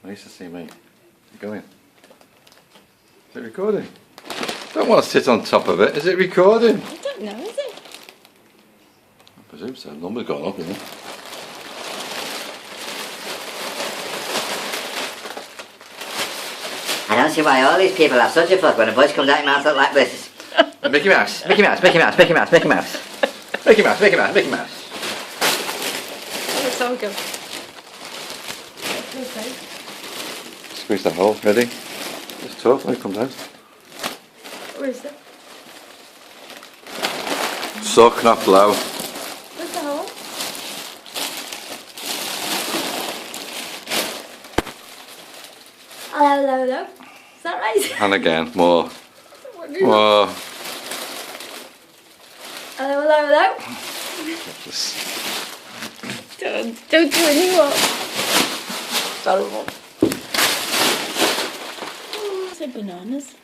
Nice to see me. You going? Is it recording? Don't want to sit on top of it. Is it recording? I don't know, is it? I presume so. Number's gone up, isn't it? I don't see why all these people have such a fuck when a voice comes out of your mouth like this. Mickey Mouse. Mickey Mouse, Mickey Mouse, Mickey Mouse, Mickey Mouse. Mickey Mouse, Mickey Mouse, Mickey Mouse. Oh, it's all good. Okay. Squeeze that hole. Ready? It's tough when it comes out. Where is it? Suck, not blow. Where's the hole? Hello, hello, hello. Is that right? And again, more. What do you- More. Hello, hello, hello. Don't do anymore. It's horrible. Oh, say bananas.